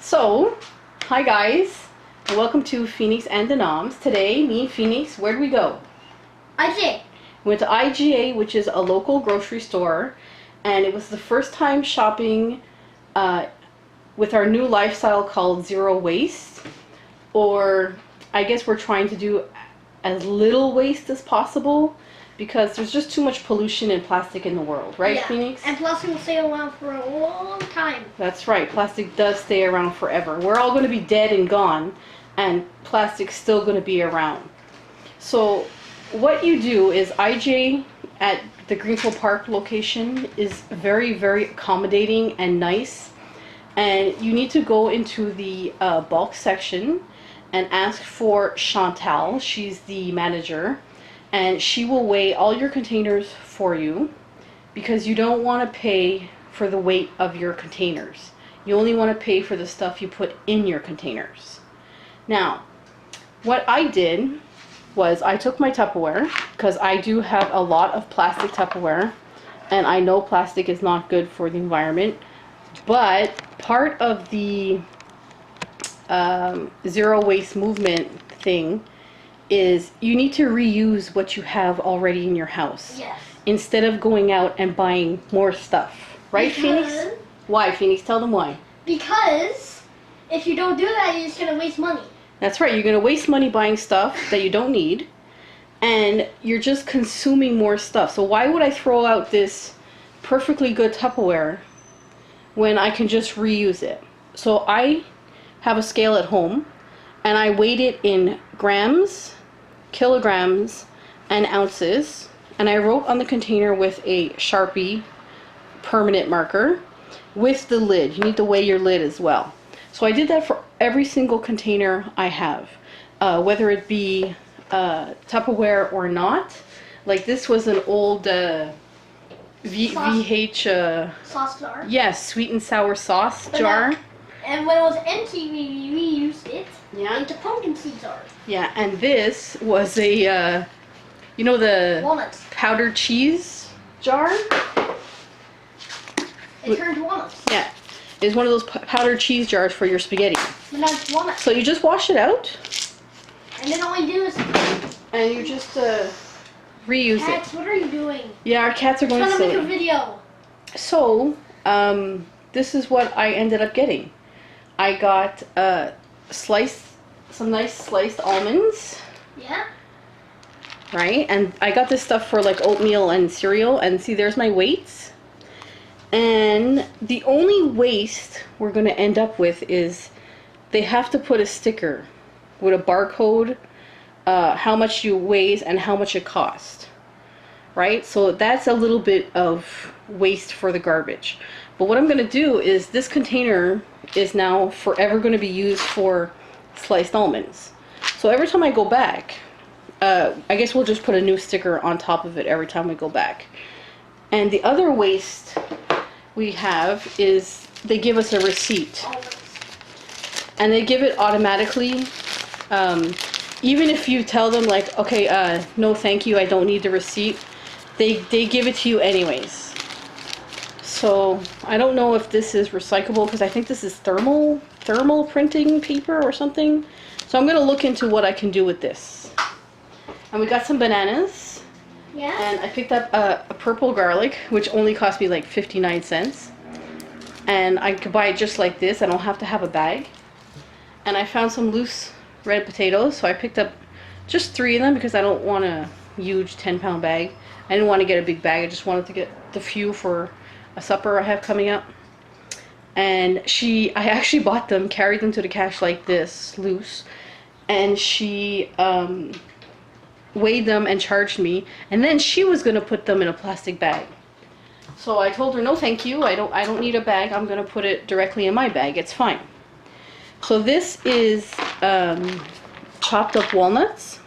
So, hi guys, and welcome to Phoenix and the Noms. Today, me and Phoenix, where did we go? IGA. We went to IGA, which is a local grocery store, and it was the first time shopping with our new lifestyle called zero waste, or I guess we're trying to do as little waste as possible because there's just too much pollution and plastic in the world, right, Yeah. Phoenix? And plastic will stay around for a long time. That's right. Plastic does stay around forever. We're all going to be dead and gone, and plastic's still going to be around. So what you do is IJ at the Greenfield Park location is very, very accommodating and nice. And you need to go into the bulk section and ask for Chantal. She's the manager. And she will weigh all your containers for you because you don't want to pay for the weight of your containers. You only want to pay for the stuff you put in your containers. Now, what I did was I took my Tupperware, because I do have a lot of plastic Tupperware, and I know plastic is not good for the environment, but part of the zero waste movement thing is you need to reuse what you have already in your house. Yes. Instead of going out and buying more stuff. Right, Because- Phoenix? Why, Phoenix? Tell them why. Because if you don't do that, you're just gonna waste money. That's right. You're going to waste money buying stuff that you don't need, and you're just consuming more stuff. So why would I throw out this perfectly good Tupperware when I can just reuse it? So I have a scale at home, and I weighed it in grams, kilograms, and ounces, and I wrote on the container with a Sharpie permanent marker with the lid. You need to weigh your lid as well. So I did that for every single container I have, whether it be Tupperware or not. Like this was an old VH, Sauce jar. yes, sweet and sour sauce But jar. now- And when it was empty, we reused it Yeah. into pumpkin seed jar. Yeah, and this was a, you know, the Walnuts. powdered cheese jar? It turned walnuts. Yeah, it's one of those powdered cheese jars for your spaghetti. But now it's walnuts. So you just wash it out, And then all we do is, and you just reuse cats, it. what are you doing? Yeah, our cats are I'm going trying to make a silly. video. So, this is what I ended up getting. I got some nice sliced almonds, Yeah? right? And I got this stuff for like oatmeal and cereal. And see, there's my weights. And the only waste we're going to end up with is they have to put a sticker with a barcode, how much you weighs and how much it costs, right? So that's a little bit of waste for the garbage. But what I'm going to do is this container is now forever going to be used for sliced almonds. So every time I go back, I guess we'll just put a new sticker on top of it every time we go back. And the other waste we have is they give us a receipt. Almonds. And they give it automatically. Even if you tell them like, okay, no thank you, I don't need the receipt, they give it to you anyways. So I don't know if this is recyclable because I think this is thermal printing paper or something. So I'm gonna look into what I can do with this. And we got some bananas. Yeah? And I picked up a purple garlic, which only cost me like 59 cents. And I could buy it just like this. I don't have to have a bag. And I found some loose red potatoes, so I picked up just 3 of them because I don't want a huge 10-pound bag. I didn't want to get a big bag. I just wanted to get the few for a supper I have coming up. And I actually bought them, carried them to the cash like this, loose. And she weighed them and charged me, and then she was gonna put them in a plastic bag. So I told her, no thank you, I don't need a bag, I'm gonna put it directly in my bag, it's fine. So this is chopped up walnuts.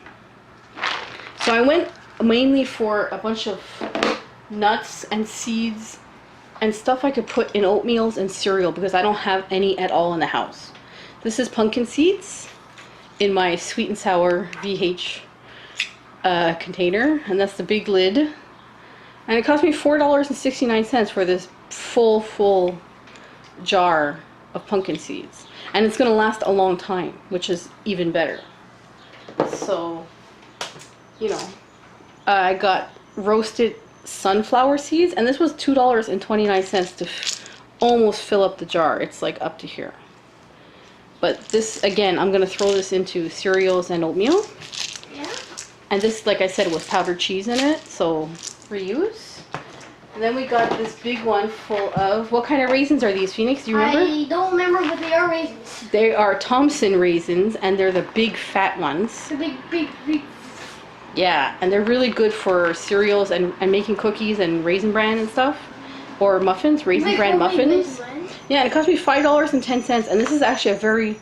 So I went mainly for a bunch of nuts and seeds and stuff I could put in oatmeals and cereal because I don't have any at all in the house. This is pumpkin seeds in my sweet and sour VH container, and that's the big lid. And it cost me $4.69 for this full jar of pumpkin seeds. And it's going to last a long time, which is even better. So, you know, I got roasted sunflower seeds, and this was $2.29 to almost fill up the jar. It's like up to here. But this, again, I'm going to throw this into cereals and oatmeal. Yeah. And this, like I said, was powdered cheese in it, so reuse. And then we got this big one full of, what kind of raisins are these, Phoenix? Do you remember? I don't remember, but they are raisins. They are Thompson raisins, and they're the big fat ones. The big. Yeah, and they're really good for cereals and making cookies and Raisin Bran and stuff. Or muffins, Raisin Bran muffins. Yeah, and it cost me $5.10, and this is actually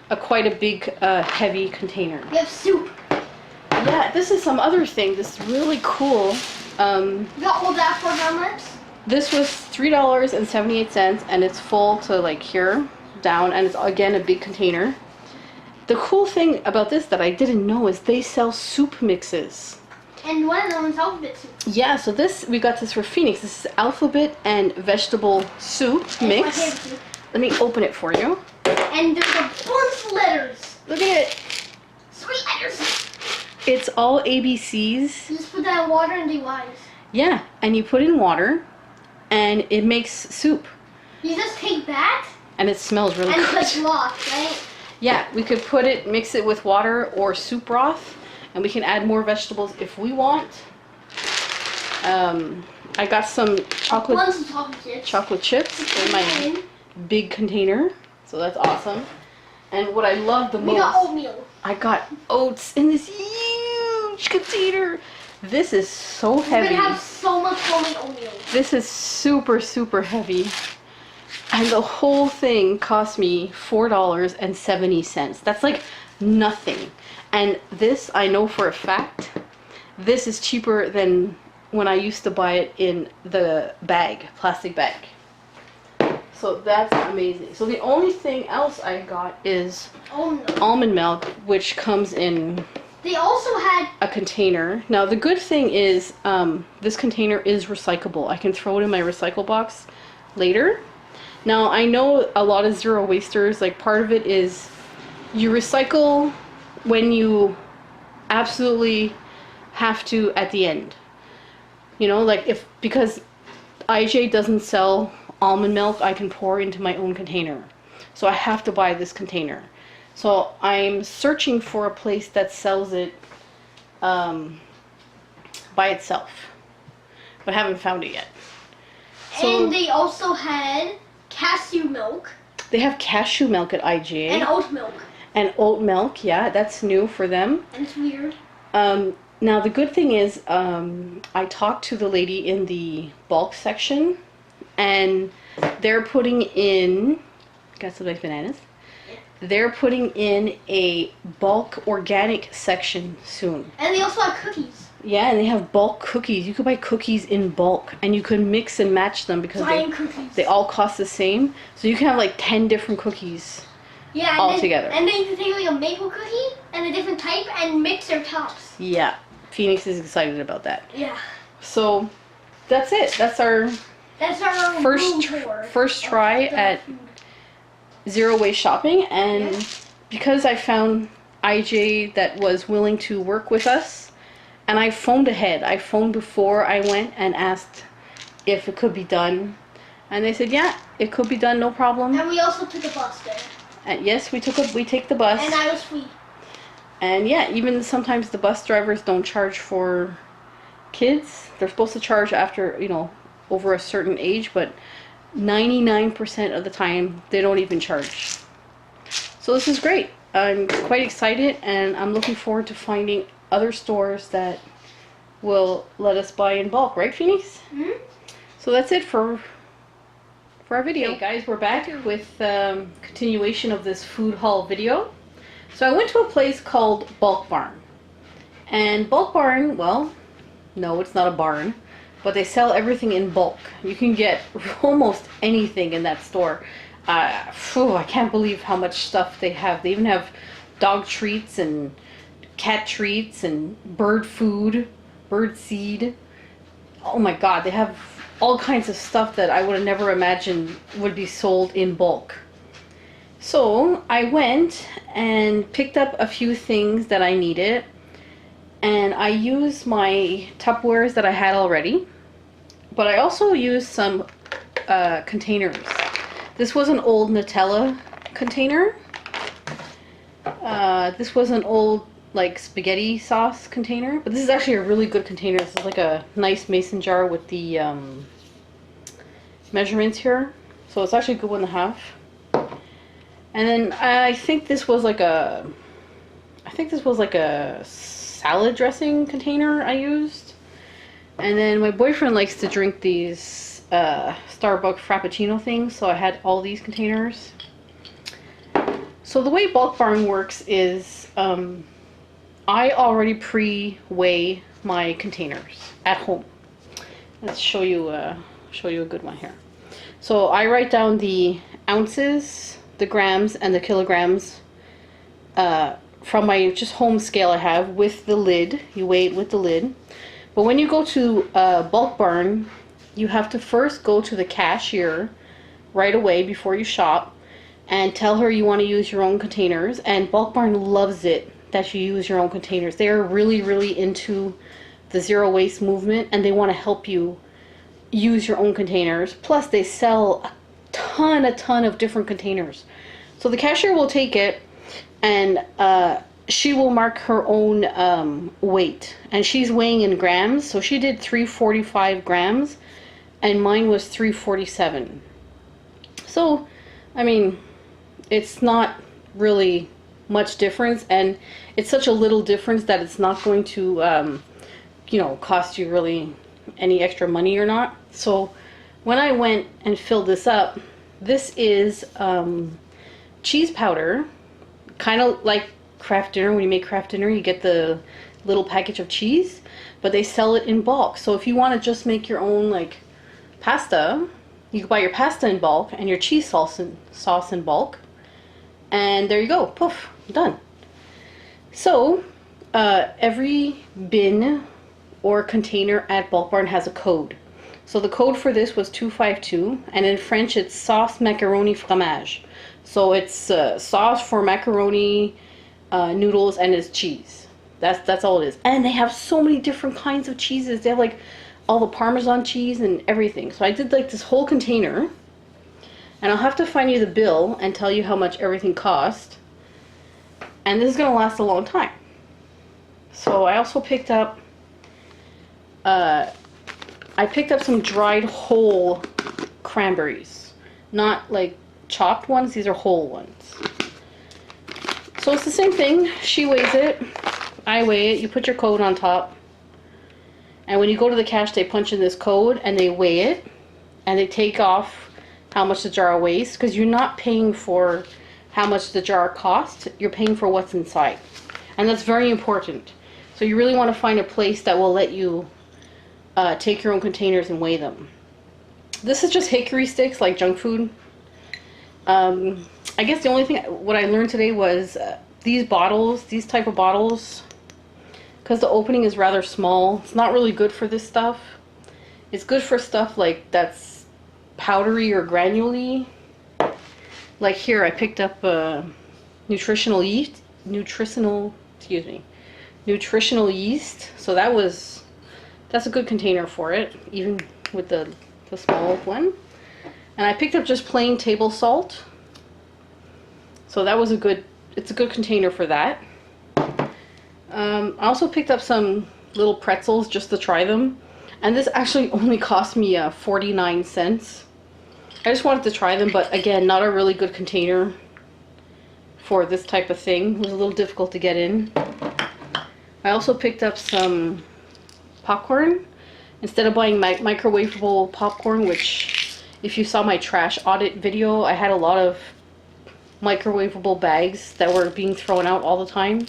quite a big, heavy container. We have soup. Yeah, this is some other thing. This is really cool. You got all that for how much? This was $3.78, and it's full to like here, down, and it's again a big container. The cool thing about this that I didn't know is they sell soup mixes. And one of them is alphabet soup. Yeah, so we got this for Phoenix. This is alphabet and vegetable soup mix. My favorite soup. Let me open it for you. And there's a bunch of letters. Look at it. Sweet letters. It's all ABCs. You just put that in water and they wise. Yeah, and you put in water, and it makes soup. You just take that And it smells really and good. put broth, right? Yeah, we could mix it with water or soup broth, and we can add more vegetables if we want. I got some Bunch of chocolate chips. in my big container, so that's awesome. And what I love the most, We got oatmeal. I got oats in this huge container. This is so We're heavy. gonna have so much homemade oatmeal. This is super, super heavy. And the whole thing cost me $4.70. That's like nothing. And this, I know for a fact, this is cheaper than when I used to buy it in the bag, plastic bag. So that's amazing. So the only thing else I got is almond milk, which comes in They also had a container. Now the good thing is this container is recyclable. I can throw it in my recycle box later. Now I know a lot of zero wasters, like part of it is you recycle when you absolutely have to at the end. You know, like because IJ doesn't sell almond milk, I can pour into my own container. So I have to buy this container. So I'm searching for a place that sells it by itself, but haven't found it yet. So and they also had cashew milk. They have cashew milk at IGA. And oat milk. And oat milk, yeah, that's new for them. And it's weird. Now the good thing is, I talked to the lady in the bulk section, and they're putting in, got some nice bananas. They're putting in a bulk organic section soon. And they also have cookies. Yeah, and they have bulk cookies. You could buy cookies in bulk, and you could mix and match them because they all cost the same. So you can have like 10 different cookies all together. And then you can take like a maple cookie and a different type and mix their tops. Yeah, Phoenix is excited about that. Yeah. So that's it. That's our first try at zero waste shopping, and because I found IJ that was willing to work with us, and I phoned ahead. I phoned before I went and asked if it could be done, and they said yeah, it could be done, no problem. And we also took a bus there. And yes, we take the bus. And I was free. And yeah, even sometimes the bus drivers don't charge for kids. They're supposed to charge after, you know, over a certain age, but 99% of the time they don't even charge. So this is great. I'm quite excited, and I'm looking forward to finding other stores that will let us buy in bulk, right, Phoenix? Mm-hmm. So that's it for our video. Okay, guys, we're back with continuation of this food haul video. So I went to a place called Bulk Barn, and Bulk Barn, well, no, it's not a barn, but they sell everything in bulk. You can get almost anything in that store. I can't believe how much stuff they have. They even have dog treats and cat treats and bird food, bird seed. Oh my god, they have all kinds of stuff that I would have never imagined would be sold in bulk. So I went and picked up a few things that I needed, and I used my Tupperwares that I had already, but I also used some containers. This was an old Nutella container. This was an old like spaghetti sauce container, but this is actually a really good container. This is like a nice mason jar with the measurements here, so it's actually a good one to have. And then I think this was like a salad dressing container I used. And then my boyfriend likes to drink these Starbucks Frappuccino things, so I had all these containers. So the way Bulk Barn works is I already pre-weigh my containers at home. Let's show you a good one here. So I write down the ounces, the grams, and the kilograms from my just home scale I have with the lid. You weigh it with the lid. But when you go to Bulk Barn, you have to first go to the cashier right away before you shop and tell her you want to use your own containers. And Bulk Barn loves it that you use your own containers. They're really, really into the zero waste movement, and they want to help you use your own containers. Plus, they sell a ton of different containers. So the cashier will take it, and she will mark her own weight, and she's weighing in grams. So she did 345 grams, and mine was 347. So, I mean, it's not really much difference, and it's such a little difference that it's not going to, you know, cost you really any extra money or not. So when I went and filled this up, this is cheese powder, kind of like Kraft Dinner. When you make Kraft Dinner, you get the little package of cheese, but they sell it in bulk. So if you want to just make your own like pasta, you can buy your pasta in bulk and your cheese sauce in bulk, and there you go, poof, done. So every bin or container at Bulk Barn has a code. So the code for this was 252, and in French it's sauce macaroni fromage. So it's sauce for macaroni, noodles, and it's cheese. That's all it is. And they have so many different kinds of cheeses. They have like all the Parmesan cheese and everything. So I did like this whole container, and I'll have to find you the bill and tell you how much everything cost. And this is gonna last a long time. So I also picked up some dried whole cranberries, not like chopped ones. These are whole ones. So it's the same thing. She weighs it, I weigh it. You put your code on top, and when you go to the cash, they punch in this code and they weigh it, and they take off how much the jar weighs, because you're not paying for how much the jar costs. You're paying for what's inside, and that's very important. So you really want to find a place that will let you take your own containers and weigh them. This is just hickory sticks, like junk food. I guess the only thing what I learned today was these type of bottles, because the opening is rather small, it's not really good for this stuff. It's good for stuff like that's powdery or granular. Like here, I picked up nutritional yeast. So that's a good container for it, even with the small one. And I picked up just plain table salt. So that was it's a good container for that. I also picked up some little pretzels just to try them. And this actually only cost me 49 cents. I just wanted to try them, but again, not a really good container for this type of thing. It was a little difficult to get in. I also picked up some popcorn. Instead of buying microwavable popcorn, which if you saw my trash audit video, I had a lot of microwavable bags that were being thrown out all the time.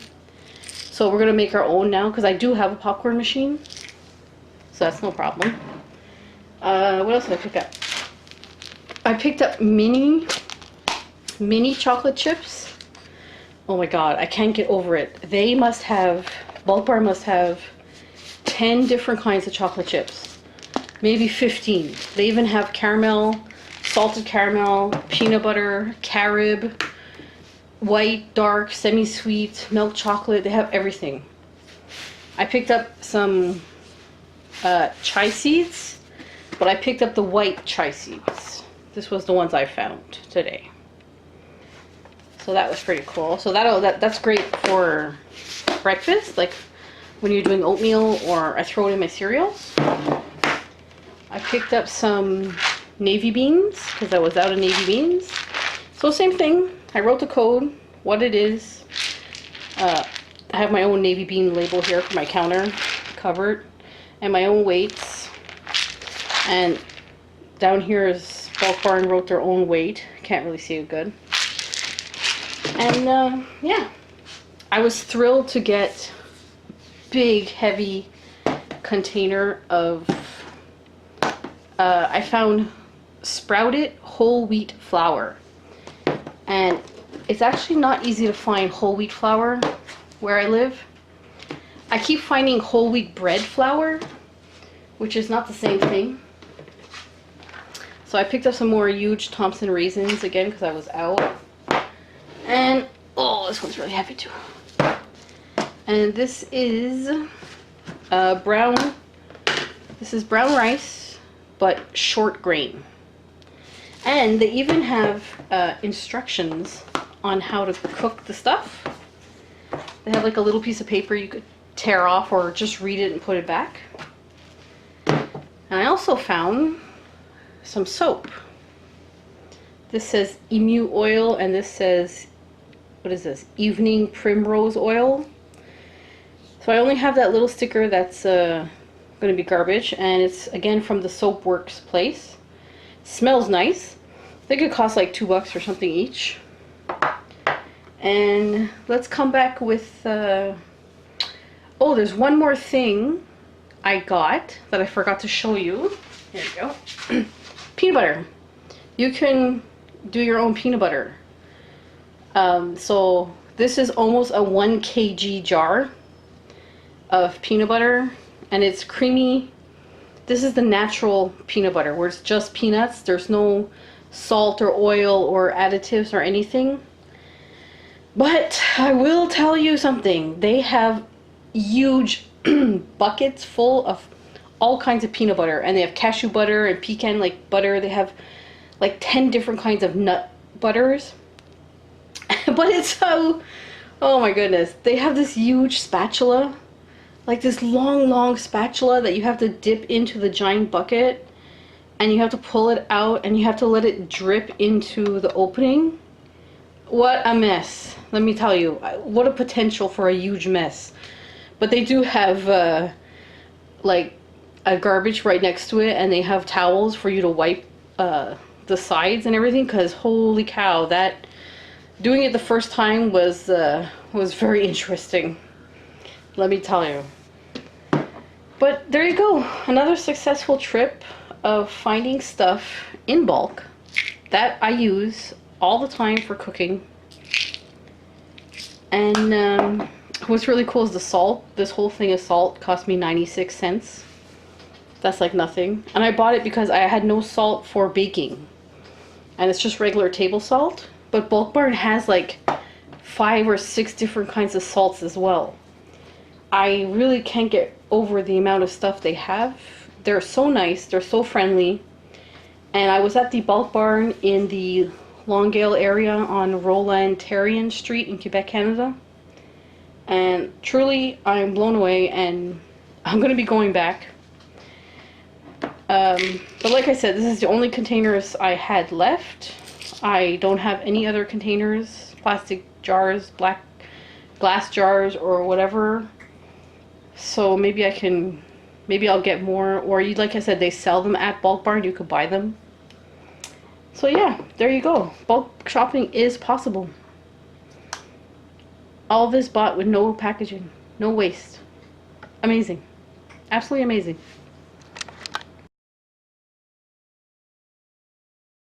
So we're going to make our own now, because I do have a popcorn machine. So that's no problem. What else did I pick up? I picked up mini chocolate chips. Oh my god, I can't get over it. Bulk Barn must have 10 different kinds of chocolate chips. Maybe 15. They even have caramel, salted caramel, peanut butter, carib, white, dark, semi-sweet, milk chocolate. They have everything. I picked up some chai seeds, but I picked up the white chai seeds. This was the ones I found today. So that was pretty cool. So that's great for breakfast, like when you're doing oatmeal, or I throw it in my cereals. I picked up some navy beans because I was out of navy beans. So same thing. I wrote the code, what it is. I have my own navy bean label here for my counter covered, and my own weights. And down here is Bulk Barn wrote their own weight. Can't really see it good. And yeah, I was thrilled to get big, heavy container of. I found sprouted whole wheat flour, and it's actually not easy to find whole wheat flour where I live. I keep finding whole wheat bread flour, which is not the same thing. So I picked up some more huge Thompson raisins again because I was out. And oh, this one's really heavy too. And this is brown. This is brown rice, but short grain. And they even have instructions on how to cook the stuff. They have like a little piece of paper you could tear off or just read it and put it back. And I also found some soap. This says emu oil, and this says, what is this? Evening primrose oil. So I only have that little sticker that's going to be garbage, and it's again from the Soap Works place. Smells nice. I think it costs like $2 or something each. And let's come back with oh, there's one more thing I got that I forgot to show you. Here we go. Peanut butter. You can do your own peanut butter. So this is almost a 1 kg jar of peanut butter, and it's creamy. This is the natural peanut butter where it's just peanuts. There's no salt or oil or additives or anything. But I will tell you something. They have huge buckets full of all kinds of peanut butter, and they have cashew butter and pecan like butter. They have like 10 different kinds of nut butters. But it's so, oh my goodness. They have this huge spatula, like this long spatula that you have to dip into the giant bucket, and you have to pull it out, and you have to let it drip into the opening. What a mess. Let me tell you, what a potential for a huge mess. But they do have like a garbage right next to it, and they have towels for you to wipe the sides and everything, because holy cow, that doing it the first time was very interesting, let me tell you. But there you go, another successful trip of finding stuff in bulk that I use all the time for cooking. And what's really cool is the salt. This whole thing of salt cost me 96 cents. That's like nothing. And I bought it because I had no salt for baking, and it's just regular table salt. But Bulk Barn has like 5 or 6 different kinds of salts as well. I really can't get over the amount of stuff they have. They're so nice, they're so friendly. And I was at the Bulk Barn in the Longueuil area on Roland Terrien Street in Quebec, Canada. And truly, I'm blown away, and I'm going to be going back. But like I said, this is the only containers I had left. I don't have any other containers, plastic jars, black glass jars, or whatever. So maybe I'll get more, or like I said, they sell them at Bulk Barn, you could buy them. So yeah, there you go. Bulk shopping is possible. All this bought with no packaging, no waste. Amazing. Absolutely amazing.